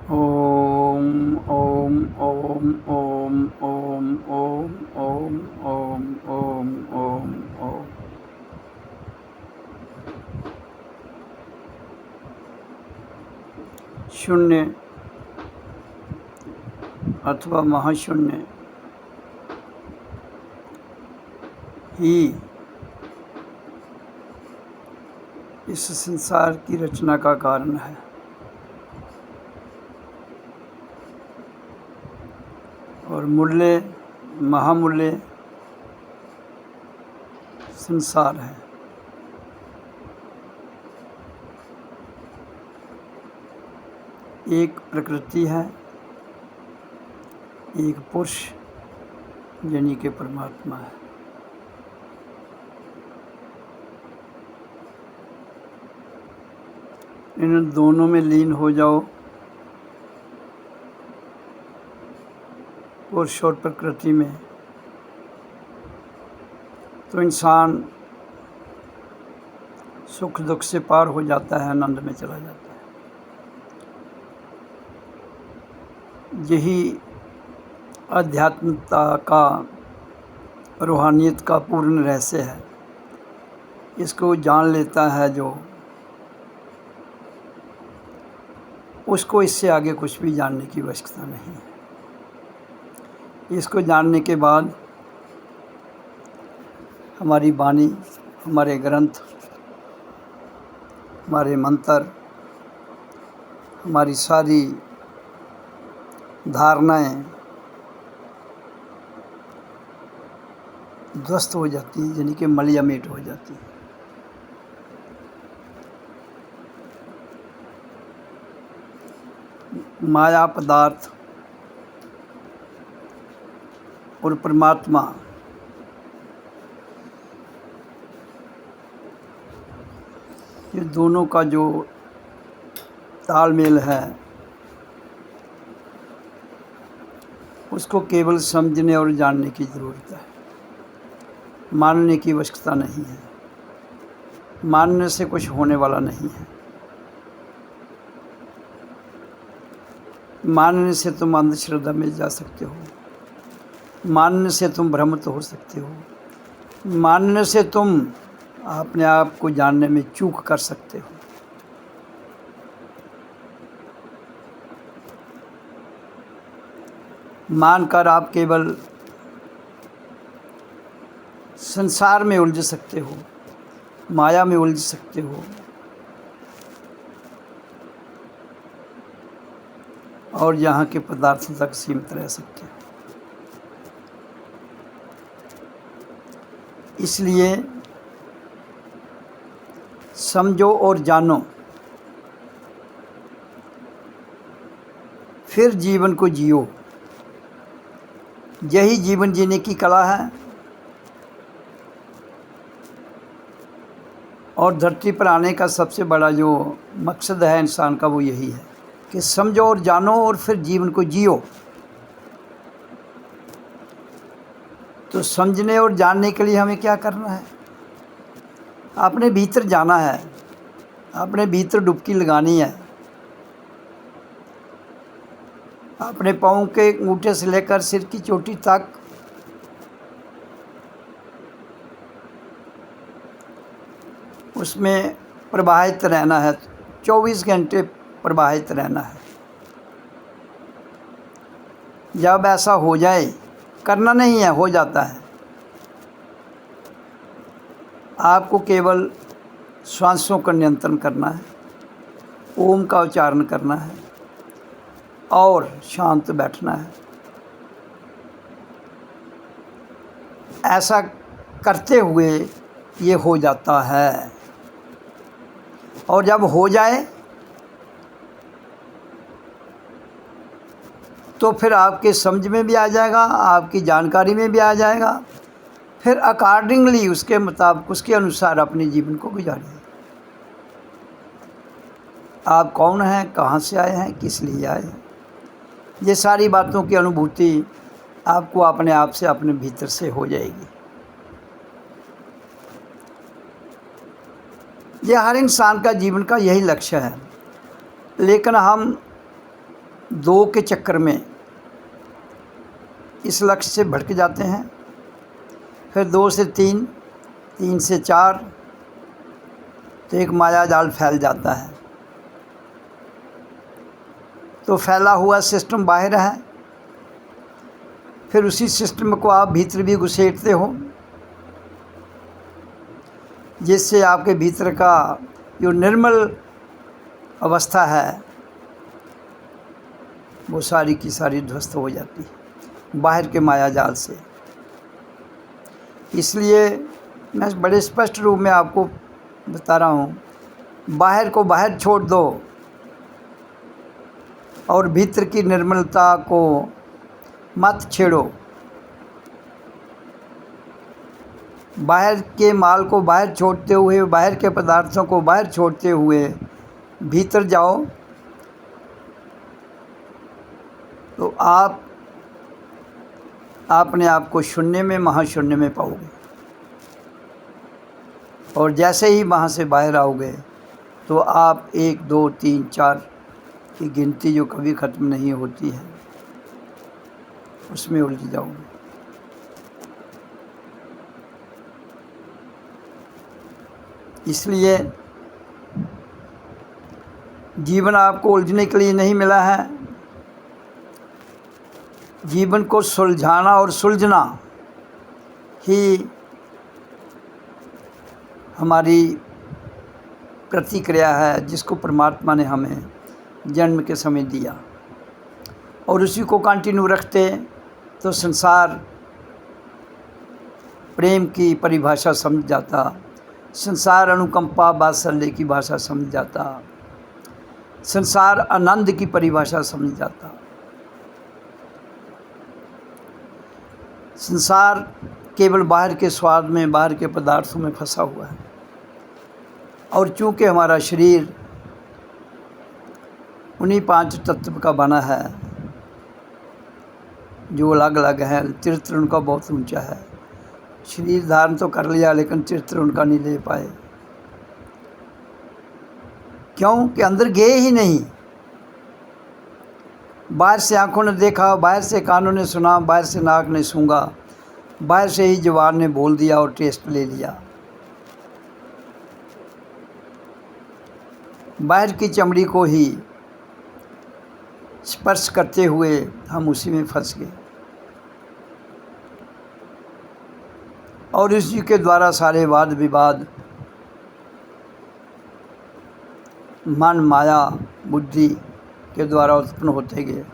ओम ओम ओम ओम ओम ओम ओम ओम ओम ओम ओम। शून्य अथवा महाशून्य ही इस संसार की रचना का कारण है। और मूल्य महामूल्य संसार है। एक प्रकृति है, एक पुरुष यानी कि परमात्मा है। इन दोनों में लीन हो जाओ, पुरुष और प्रकृति में, तो इंसान सुख दुख से पार हो जाता है, आनंद में चला जाता है। यही आध्यात्मिकता का, रूहानियत का पूर्ण रहस्य है। इसको जान लेता है जो, उसको इससे आगे कुछ भी जानने की आवश्यकता नहीं है। इसको जानने के बाद हमारी वाणी, हमारे ग्रंथ, हमारे मंत्र, हमारी सारी धारणाएं ध्वस्त हो जाती हैं, यानी कि मलियामेट हो जाती हैं। माया पदार्थ और परमात्मा ये दोनों का जो तालमेल है, उसको केवल समझने और जानने की ज़रूरत है। मानने की आवश्यकता नहीं है। मानने से कुछ होने वाला नहीं है। मानने से तुम अंधश्रद्धा में जा सकते हो। मानने से तुम भ्रमित हो सकते हो। मानने से तुम अपने आप को जानने में चूक कर सकते हो। मानकर आप केवल संसार में उलझ सकते हो, माया में उलझ सकते हो, और यहाँ के पदार्थों तक सीमित रह सकते हो। इसलिए समझो और जानो, फिर जीवन को जियो। यही जीवन जीने की कला है। और धरती पर आने का सबसे बड़ा जो मकसद है इंसान का, वो यही है कि समझो और जानो और फिर जीवन को जियो। तो समझने और जानने के लिए हमें क्या करना है? अपने भीतर जाना है, अपने भीतर डुबकी लगानी है। अपने पाँव के अंगूठे से लेकर सिर की चोटी तक उसमें प्रवाहित रहना है। 24 घंटे प्रवाहित रहना है। जब ऐसा हो जाए, करना नहीं है, हो जाता है, आपको केवल श्वासों का नियंत्रण करना है, ओम का उच्चारण करना है और शांत बैठना है। ऐसा करते हुए ये हो जाता है। और जब हो जाए तो फिर आपके समझ में भी आ जाएगा, आपकी जानकारी में भी आ जाएगा। फिर अकॉर्डिंगली, उसके मुताबिक, उसके अनुसार अपने जीवन को गुजारिए। आप कौन हैं, कहाँ से आए हैं, किस लिए आए हैं, ये सारी बातों की अनुभूति आपको अपने आप से, अपने भीतर से हो जाएगी। ये हर इंसान का जीवन का यही लक्ष्य है। लेकिन हम 2 के चक्कर में इस लक्ष्य से भटक जाते हैं। फिर 2 से 3, 3 से 4, तो एक माया जाल फैल जाता है। तो फैला हुआ सिस्टम बाहर है, फिर उसी सिस्टम को आप भीतर भी घुसेड़ते हो, जिससे आपके भीतर का जो निर्मल अवस्था है वो सारी की सारी ध्वस्त हो जाती है बाहर के माया जाल से। इसलिए मैं बड़े स्पष्ट रूप में आपको बता रहा हूँ, बाहर को बाहर छोड़ दो और भीतर की निर्मलता को मत छेड़ो। बाहर के माल को बाहर छोड़ते हुए, बाहर के पदार्थों को बाहर छोड़ते हुए भीतर जाओ, तो आप अपने आप को शून्य में, महाशून्य में पाओगे। और जैसे ही वहाँ से बाहर आओगे तो आप 1, 2, 3, 4 की गिनती जो कभी ख़त्म नहीं होती है उसमें उलझ जाओगे। इसलिए जीवन आपको उलझने के लिए नहीं मिला है। जीवन को सुलझाना और सुलझना ही हमारी प्रतिक्रिया है, जिसको परमात्मा ने हमें जन्म के समय दिया, और उसी को कंटिन्यू रखते तो संसार प्रेम की परिभाषा समझ जाता, संसार अनुकंपा वात्सल्य की भाषा समझ जाता, संसार आनंद की परिभाषा समझ जाता। संसार केवल बाहर के स्वाद में, बाहर के पदार्थों में फंसा हुआ है। और चूँकि हमारा शरीर उन्हीं 5 तत्व का बना है जो अलग अलग है, चरित्र उनका बहुत ऊंचा है। शरीर धारण तो कर लिया लेकिन चरित्र उनका नहीं ले पाए। क्यों? कि अंदर गए ही नहीं। बाहर से आंखों ने देखा, बाहर से कानों ने सुना, बाहर से नाक ने सूंघा, बाहर से ही जुबान ने बोल दिया और टेस्ट ले लिया। बाहर की चमड़ी को ही स्पर्श करते हुए हम उसी में फंस गए, और इसी के द्वारा सारे वाद विवाद मन, माया, बुद्धि के द्वारा उत्पन्न होते गए।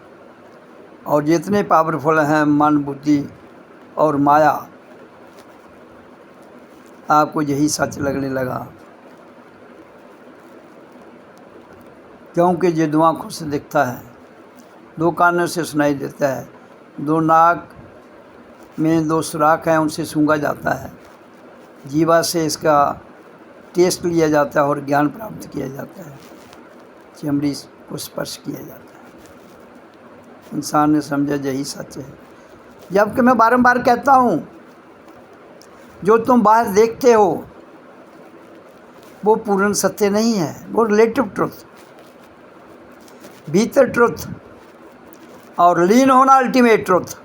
और जितने पावरफुल हैं मन, बुद्धि और माया, आपको यही सच लगने लगा। क्योंकि ये 2 आँखों से दिखता है, 2 कानों से सुनाई देता है, 2 नाक में 2 सुराख हैं, उनसे सूंघा जाता है, जीवा से इसका टेस्ट लिया जाता है और ज्ञान प्राप्त किया जाता है, चमड़ी को स्पर्श किया जाता है। इंसान ने समझा यही सच है। जबकि मैं बारंबार कहता हूँ, जो तुम बाहर देखते हो वो पूर्ण सत्य नहीं है, वो रिलेटिव ट्रुथ। भीतर ट्रुथ और लीन होना अल्टीमेट ट्रुथ,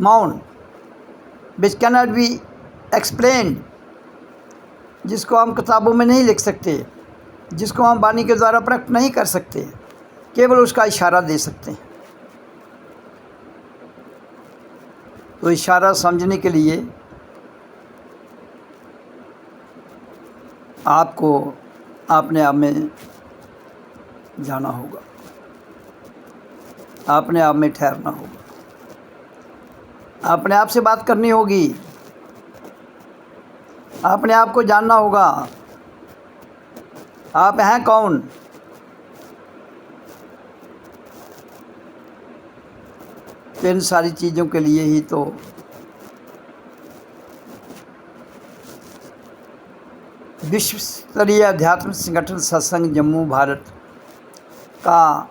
मौन, which can not be explained, जिसको हम किताबों में नहीं लिख सकते, जिसको हम वाणी के द्वारा प्रकट नहीं कर सकते, केवल उसका इशारा दे सकते हैं। तो इशारा समझने के लिए आपको अपने आप में जाना होगा, अपने आप में ठहरना होगा, अपने आप से बात करनी होगी, अपने आप को जानना होगा। आप हैं कौन? तो इन सारी चीज़ों के लिए ही तो विश्व स्तरीय अध्यात्म संगठन सत्संग जम्मू भारत का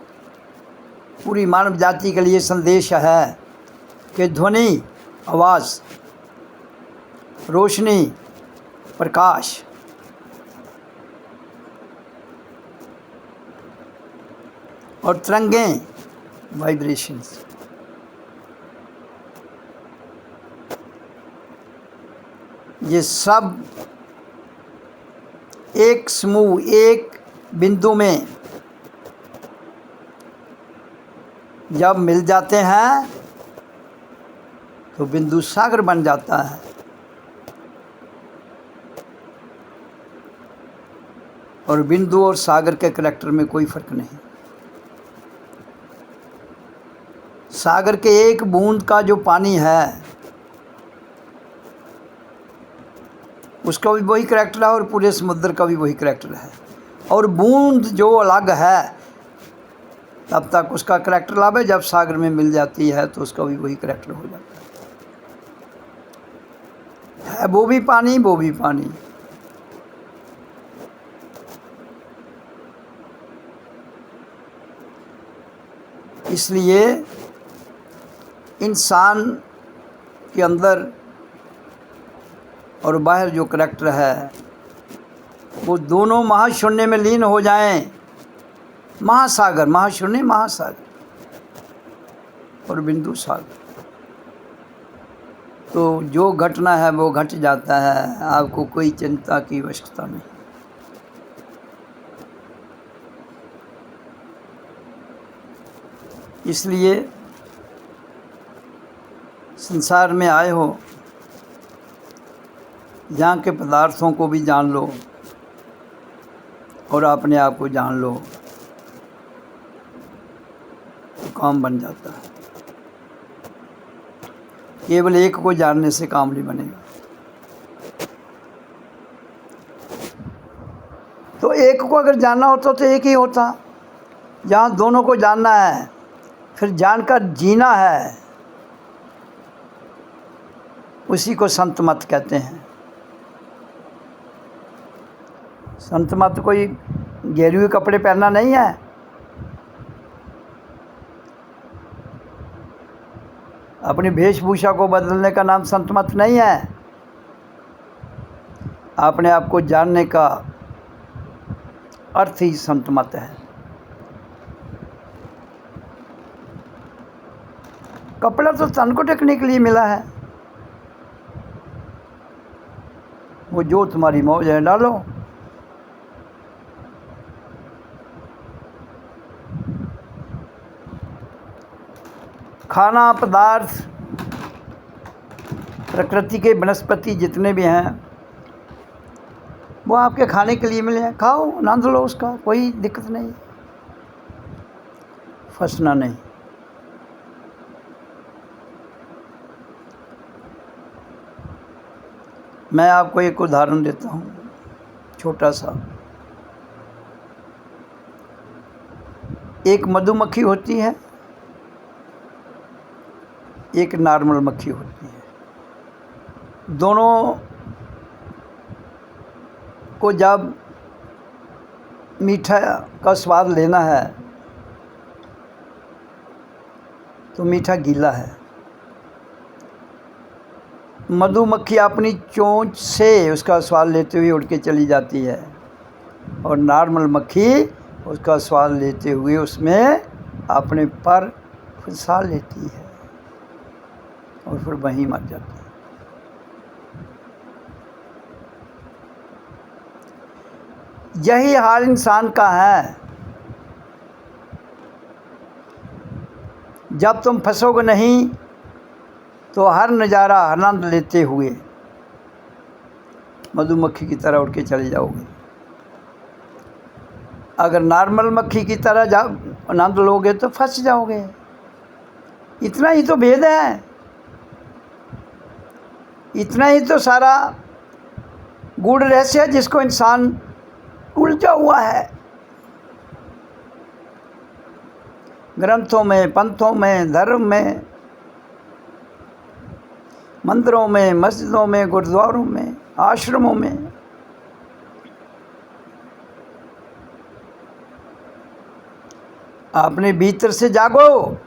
पूरी मानव जाति के लिए संदेश है कि ध्वनि, आवाज़, रोशनी, प्रकाश और तरंगें, वाइब्रेशंस। ये सब एक समूह, एक बिंदु में जब मिल जाते हैं तो बिंदु सागर बन जाता है। और बिंदु और सागर के करैक्टर में कोई फर्क नहीं। सागर के एक बूंद का जो पानी है उसका भी वही करैक्टर है और पूरे समुद्र का भी वही करैक्टर है। और बूंद जो अलग है तब तक उसका करैक्टर अलग है, जब सागर में मिल जाती है तो उसका भी वही करैक्टर हो जाता है वो भी पानी, वो भी पानी। इसलिए इंसान के अंदर और बाहर जो करैक्टर है वो दोनों महाशून्य में लीन हो जाएं। महासागर, महाशून्य महासागर और बिंदु सागर, तो जो घटना है वो घट जाता है। आपको कोई चिंता की आवश्यकता नहीं। इसलिए संसार में आए हो, यहाँ के पदार्थों को भी जान लो और अपने आप को जान लो तो काम बन जाता है। केवल एक को जानने से काम नहीं बनेगा। तो एक को अगर जानना होता तो एक ही होता। जहाँ दोनों को जानना है फिर जानकर जीना है, उसी को संत मत कहते हैं। संत मत कोई गेरुए कपड़े पहनना नहीं है। अपनी वेशभूषा को बदलने का नाम संत मत नहीं है। अपने आप को जानने का अर्थ ही संत मत है। कपड़ा तो तन को ढकने के लिए मिला है, वो जो तुम्हारी मौज है डालो। खाना पदार्थ, प्रकृति के वनस्पति जितने भी हैं वो आपके खाने के लिए मिले हैं। खाओ, आनंद लो उसका, कोई दिक्कत नहीं, फंसना नहीं। मैं आपको एक उदाहरण देता हूँ छोटा सा। एक मधुमक्खी होती है, एक नॉर्मल मक्खी होती है। दोनों को जब मीठा का स्वाद लेना है तो मीठा गीला है। मधुमक्खी अपनी चोंच से उसका स्वाद लेते हुए उड़ के चली जाती है और नॉर्मल मक्खी उसका स्वाद लेते हुए उसमें अपने पर फंसा लेती है और फिर वहीं मर जाती है। यही हाल इंसान का है। जब तुम फंसोगे नहीं तो हर नज़ारा आनंद लेते हुए मधुमक्खी की तरह उड़ के चले जाओगे। अगर नॉर्मल मक्खी की तरह आनंद लोगे तो फंस जाओगे। इतना ही तो भेद है, इतना ही तो सारा गूढ़ रहस्य है जिसको इंसान उलझा हुआ है। ग्रंथों में, पंथों में, धर्म में, मंदिरों में, मस्जिदों में, गुरुद्वारों में, आश्रमों में। अपने भीतर से जागो,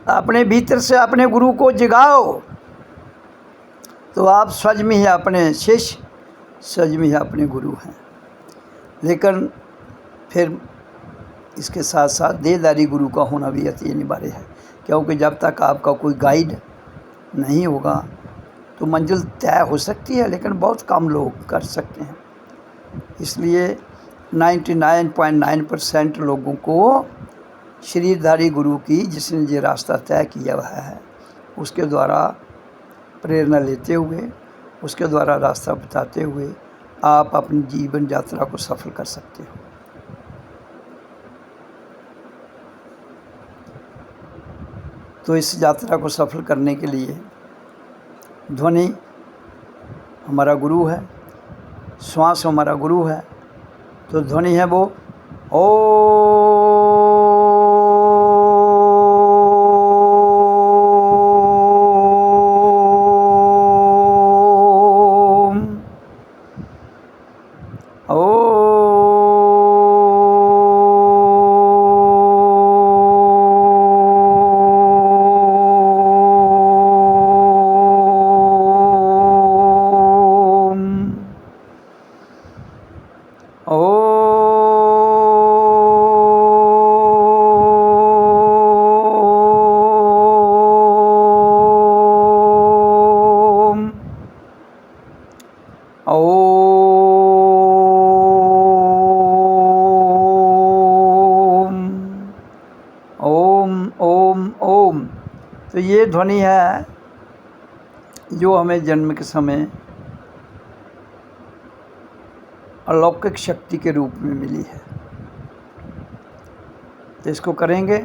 अपने भीतर से अपने गुरु को जगाओ तो आप सच में ही अपने शिष्य, सच में ही अपने गुरु हैं। लेकिन फिर इसके साथ साथ देहधारी गुरु का होना भी अति अनिवार्य है, क्योंकि जब तक आपका कोई गाइड नहीं होगा तो मंजिल तय हो सकती है, लेकिन बहुत कम लोग कर सकते हैं। इसलिए 99.9% लोगों को शरीरधारी गुरु की, जिसने ये रास्ता तय किया हुआ है, उसके द्वारा प्रेरणा लेते हुए, उसके द्वारा रास्ता बताते हुए आप अपनी जीवन यात्रा को सफल कर सकते हो। तो इस यात्रा को सफल करने के लिए ध्वनि हमारा गुरु है, श्वास हमारा गुरु है। तो ध्वनि है वो ओम। तो ये ध्वनि है जो हमें जन्म के समय अलौकिक शक्ति के रूप में मिली है। तो इसको करेंगे।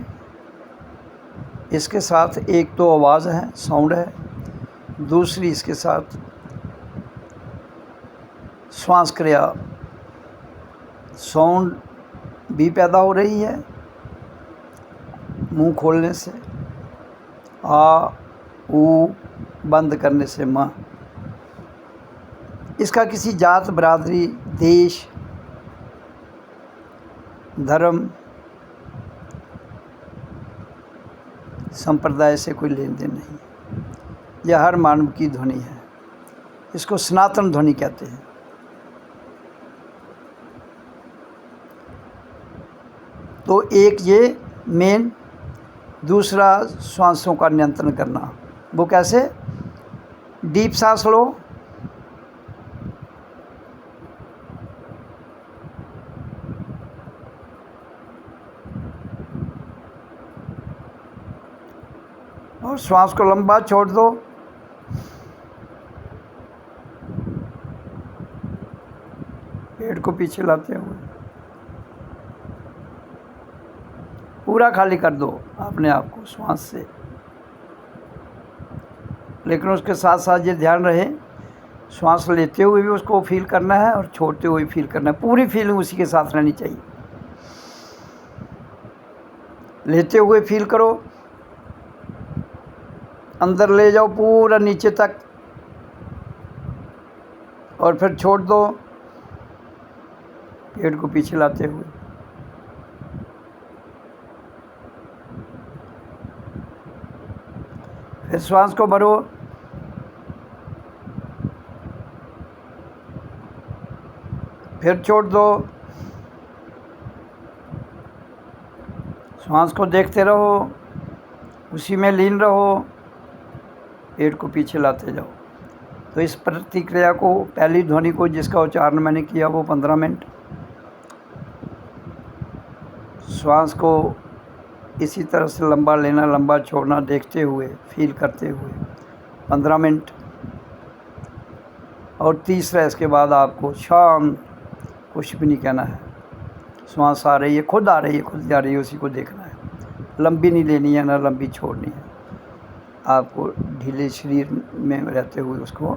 इसके साथ एक तो आवाज़ है, साउंड है, दूसरी इसके साथ श्वास क्रिया, साउंड भी पैदा हो रही है मुंह खोलने से, आ ऊ बंद करने से माँ। इसका किसी जात, बरादरी, देश, धर्म, संप्रदाय से कोई लेन देन नहीं। यह हर मानव की ध्वनि है। इसको सनातन ध्वनि कहते हैं। तो एक ये मेन, दूसरा श्वासों का नियंत्रण करना। वो कैसे? डीप सांस लो, और श्वास को लंबा छोड़ दो। पेट को पीछे लाते हुए पूरा खाली कर दो अपने आप को श्वास से। लेकिन उसके साथ साथ ये ध्यान रहे, श्वास लेते हुए भी उसको फील करना है और छोड़ते हुए फील करना है। पूरी फीलिंग उसी के साथ रहनी चाहिए। लेते हुए फील करो, अंदर ले जाओ पूरा नीचे तक, और फिर छोड़ दो पेट को पीछे लाते हुए। फिर श्वास को भरो, फिर छोड़ दो। श्वास को देखते रहो, उसी में लीन रहो, पेट को पीछे लाते जाओ। तो इस प्रतिक्रिया को, पहली ध्वनि को जिसका उच्चारण मैंने किया वो 15 मिनट, श्वास को इसी तरह से लंबा लेना, लंबा छोड़ना, देखते हुए, फील करते हुए 15 मिनट। और तीसरा, इसके बाद आपको शांत, कुछ भी नहीं कहना है। श्वास आ रही है, खुद आ रही है, खुद जा रही है, उसी को देखना है। लंबी नहीं लेनी है, ना लंबी छोड़नी है। आपको ढीले शरीर में रहते हुए उसको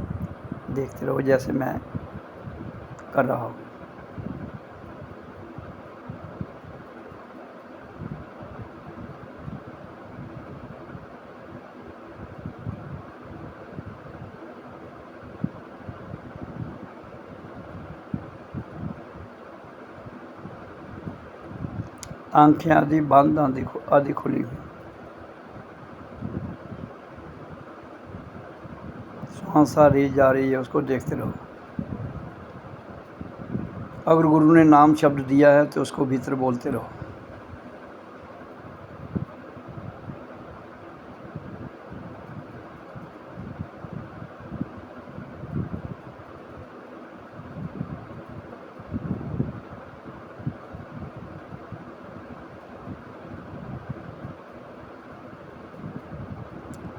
देखते रहो, जैसे मैं कर रहा हूँ। आंखें आदि बंद, आदि खुली हुई। श्वास आ रही जा रही है, उसको देखते रहो। अगर गुरु ने नाम शब्द दिया है तो उसको भीतर बोलते रहो।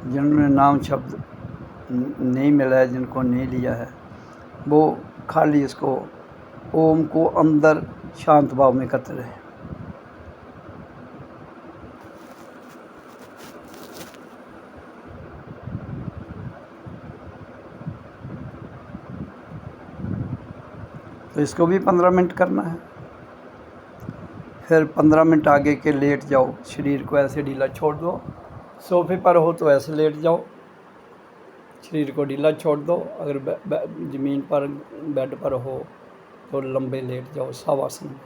जिन्होंने नाम शब्द नहीं मिला है, जिनको नहीं लिया है, वो खाली इसको ओम को अंदर शांत भाव में करते रहे। तो इसको भी 15 मिनट करना है। फिर 15 मिनट आगे के लेट जाओ, शरीर को ऐसे ढीला छोड़ दो। सोफे पर हो तो ऐसे लेट जाओ, शरीर को ढीला छोड़ दो। अगर ज़मीन पर बेड पर हो तो लंबे लेट जाओ शवासन में।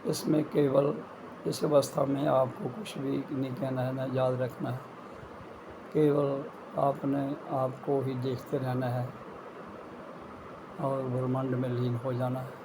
इसमें केवल इस अवस्था में आपको कुछ भी नहीं कहना है, ना याद रखना है। केवल आपने आपको ही देखते रहना है और ब्रह्मांड में लीन हो जाना है।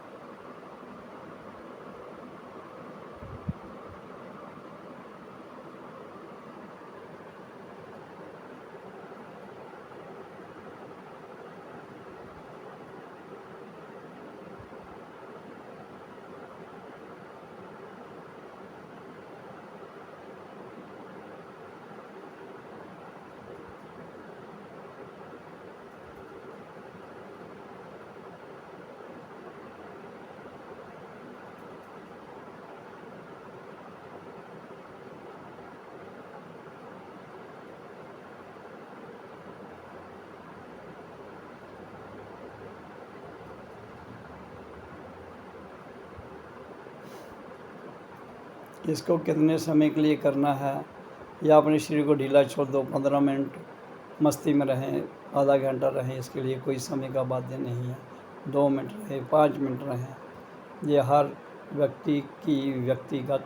इसको कितने समय के लिए करना है, या अपने शरीर को ढीला छोड़ दो, 15 मिनट मस्ती में रहें, आधा घंटा रहें, इसके लिए कोई समय का बाध्य नहीं है। 2 मिनट रहें, 5 मिनट रहें, ये हर व्यक्ति की व्यक्तिगत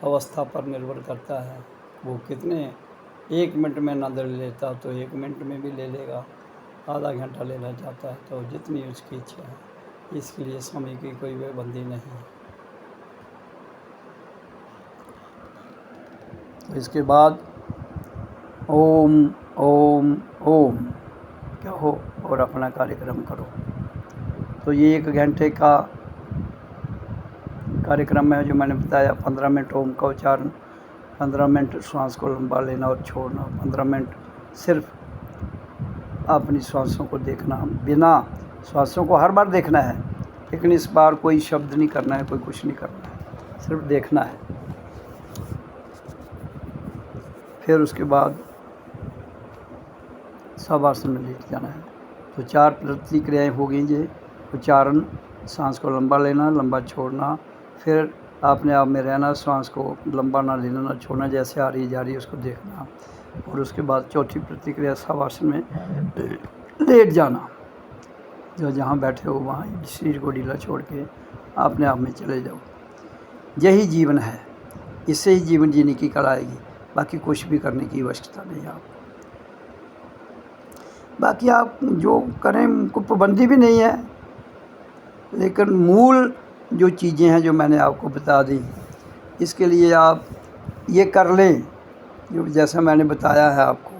अवस्था पर निर्भर करता है। वो कितने 1 मिनट में ना ले लेता तो 1 मिनट में भी ले लेगा, आधा घंटा लेना चाहता है तो जितनी उसकी इच्छा है। इसके लिए समय की कोई पाबंदी नहीं है। तो इसके बाद ओम ओम ओम कहो और अपना कार्यक्रम करो। तो ये 1 घंटे का कार्यक्रम है जो मैंने बताया। 15 मिनट ओम का उच्चारण, 15 मिनट श्वास को लंबा लेना और छोड़ना, 15 मिनट सिर्फ अपनी श्वासों को देखना। बिना श्वासों को हर बार देखना है, लेकिन इस बार कोई शब्द नहीं करना है, कोई कुछ नहीं करना है, सिर्फ देखना है। फिर उसके बाद शवासन में लेट जाना है। तो 4 प्रतिक्रियाएँ हो गई। ये उच्चारण, सांस को लंबा लेना, लंबा छोड़ना, फिर अपने आप में रहना, सांस को लंबा ना लेना ना छोड़ना, जैसे आ रही जा रही है उसको देखना। और उसके बाद चौथी प्रतिक्रिया शवासन में लेट जाना। जो जहाँ बैठे हो वहाँ शरीर को ढीला छोड़ के अपने आप में चले जाओ। यही जीवन है, इससे ही जीवन जीने की कला आएगी। बाकी कुछ भी करने की आवश्यकता नहीं है आपको। बाकी आप जो करें उनको पाबंदी भी नहीं है, लेकिन मूल जो चीज़ें हैं जो मैंने आपको बता दी, इसके लिए आप ये कर लें जो जैसा मैंने बताया है आपको,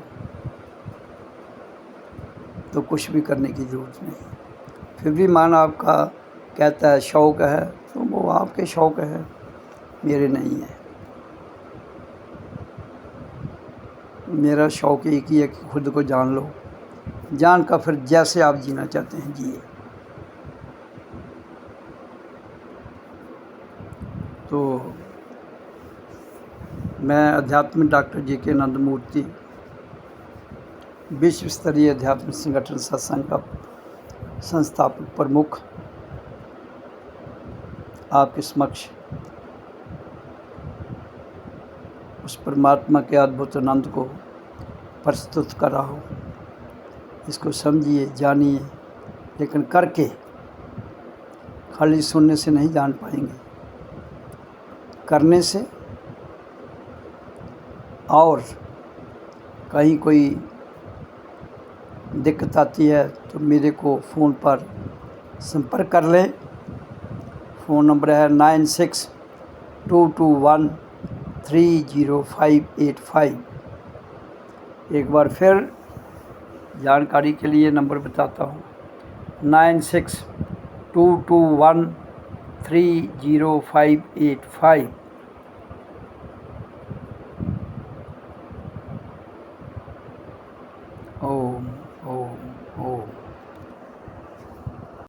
तो कुछ भी करने की ज़रूरत नहीं। फिर भी मन आपका कहता है शौक़ है, तो वो आपके शौक़ है, मेरे नहीं है। मेरा शौक़ एक ही है कि खुद को जान लो, जान कर फिर जैसे आप जीना चाहते हैं जिए। तो मैं अध्यात्म डॉक्टर जी.के. नंदमूर्ति, विश्व स्तरीय अध्यात्म संगठन सत्संग का संस्थापक प्रमुख, आपके समक्ष उस परमात्मा के अद्भुत आनंद को प्रस्तुत कर रहा हूँ। इसको समझिए, जानिए, लेकिन करके, खाली सुनने से नहीं जान पाएंगे, करने से। और कहीं कोई दिक्कत आती है तो मेरे को फ़ोन पर संपर्क कर लें। फ़ोन नंबर है 9622130585। एक बार फिर जानकारी के लिए नंबर बताता हूँ, 9622130585।